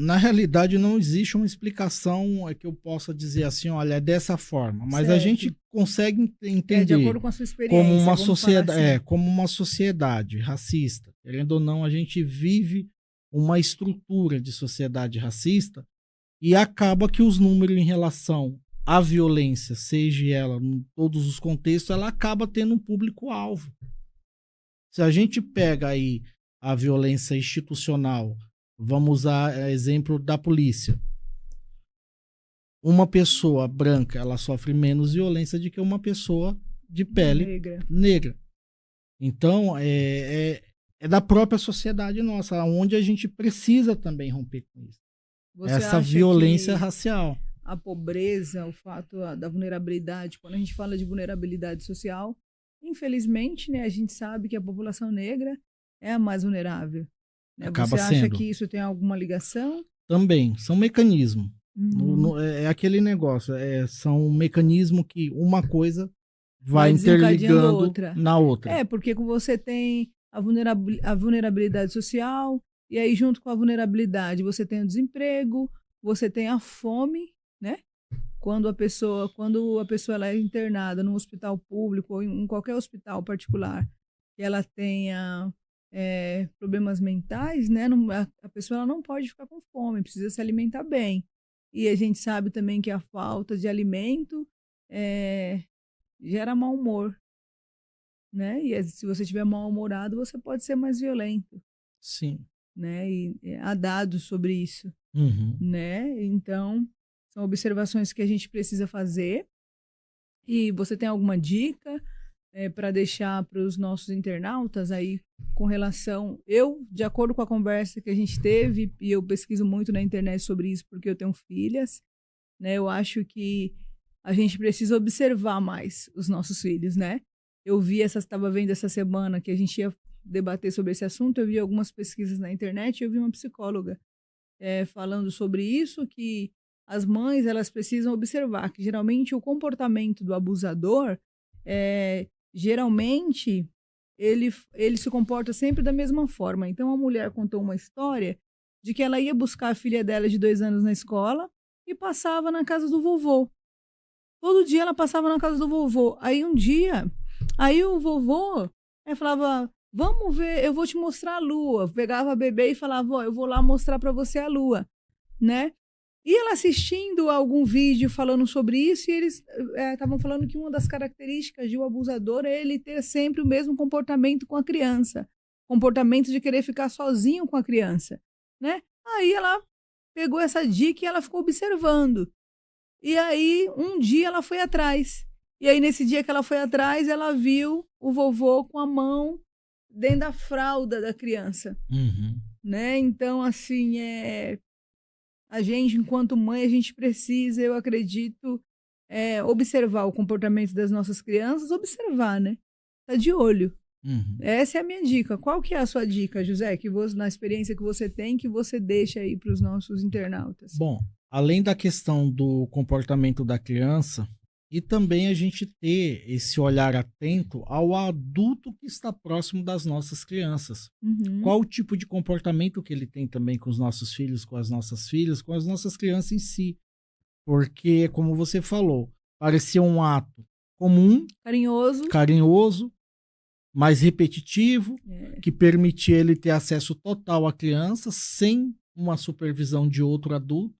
Na realidade, não existe uma explicação que eu possa dizer assim, olha, é dessa forma. Mas Certo. a gente consegue De entender acordo com a sua experiência. como uma vamos falar sociedade, assim. como uma sociedade racista. Querendo ou não, a gente vive uma estrutura de sociedade racista e acaba que os números em relação à violência, seja ela em todos os contextos, ela acaba tendo um público-alvo. Se a gente pega aí a violência institucional, vamos usar exemplo da polícia. Uma pessoa branca, ela sofre menos violência do que uma pessoa de pele negra. Então, é da própria sociedade nossa, onde a gente precisa também romper com isso. Você Essa acha violência que racial. A pobreza, o fato da vulnerabilidade, quando a gente fala de vulnerabilidade social, infelizmente, né, a gente sabe que a população negra é a mais vulnerável. Né? Acaba Você acha sendo. que isso tem alguma ligação? Também, são mecanismos. Uhum. É aquele negócio, são um mecanismo que uma coisa vai desencadeando interligando na outra. Porque você tem a vulnerabilidade social, e aí junto com a vulnerabilidade você tem o desemprego, você tem a fome, né? Quando a pessoa ela é internada num hospital público ou em qualquer hospital particular, e ela tenha problemas mentais, né? A pessoa ela não pode ficar com fome, precisa se alimentar bem. E a gente sabe também que a falta de alimento gera mau humor, né? E se você estiver mal-humorado, você pode ser mais violento. Sim. Né? E há dados sobre isso, Uhum. né? Então, são observações que a gente precisa fazer. E você tem alguma dica para deixar para os nossos internautas aí com relação... de acordo com a conversa que a gente teve, e eu pesquiso muito na internet sobre isso porque eu tenho filhas, né? Eu acho que a gente precisa observar mais os nossos filhos, né? Eu estava vendo essa semana que a gente ia debater sobre esse assunto, eu vi algumas pesquisas na internet e eu vi uma psicóloga falando sobre isso, que as mães elas precisam observar que geralmente o comportamento do abusador, geralmente, ele se comporta sempre da mesma forma. Então, a mulher contou uma história de que ela ia buscar a filha dela de 2 anos na escola e passava na casa do vovô. Todo dia ela passava na casa do vovô. Aí um dia, o vovô falava, vamos ver, eu vou te mostrar a lua. Pegava a bebê e falava, eu vou lá mostrar para você a lua, né? E ela assistindo algum vídeo falando sobre isso, e eles estavam falando que uma das características de um abusador é ele ter sempre o mesmo comportamento com a criança. Comportamento de querer ficar sozinho com a criança, né? Aí ela pegou essa dica e ela ficou observando. E aí, um dia ela foi atrás. E aí, nesse dia que ela foi atrás, ela viu o vovô com a mão dentro da fralda da criança. Uhum. Né? Então, assim, a gente, enquanto mãe, a gente precisa, eu acredito, observar o comportamento das nossas crianças, observar, né? Tá de olho. Uhum. Essa é a minha dica. Qual que é a sua dica, José, na experiência que você tem, que você deixa aí para os nossos internautas? Bom, além da questão do comportamento da criança, e também a gente ter esse olhar atento ao adulto que está próximo das nossas crianças. Uhum. Qual o tipo de comportamento que ele tem também com os nossos filhos, com as nossas filhas, com as nossas crianças em si. Porque, como você falou, parecia um ato comum, carinhoso, mais repetitivo, que permitia ele ter acesso total à criança sem uma supervisão de outro adulto,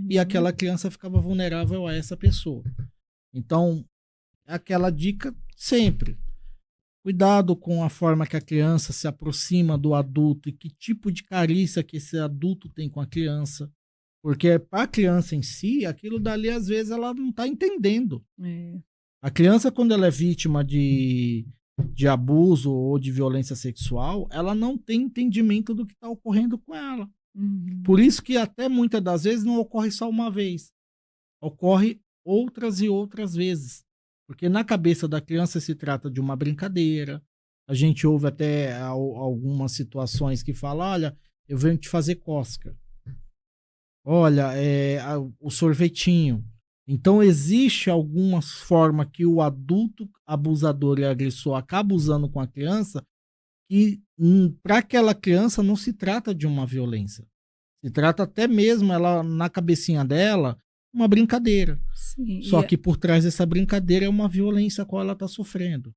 e aquela criança ficava vulnerável a essa pessoa. Então, aquela dica sempre. Cuidado com a forma que a criança se aproxima do adulto e que tipo de carícia que esse adulto tem com a criança. Porque para a criança em si, aquilo dali às vezes ela não está entendendo. A criança, quando ela é vítima de abuso ou de violência sexual, ela não tem entendimento do que está ocorrendo com ela. Por isso que até muitas das vezes não ocorre só uma vez. Ocorre outras e outras vezes. Porque na cabeça da criança se trata de uma brincadeira. A gente ouve até algumas situações que falam, olha, eu venho te fazer cócega. Olha, o sorvetinho. Então existe alguma forma que o adulto abusador e agressor acaba usando com a criança, e para aquela criança não se trata de uma violência. Se trata até mesmo, ela na cabecinha dela, uma brincadeira. Sim, Só que por trás dessa brincadeira é uma violência a qual ela está sofrendo.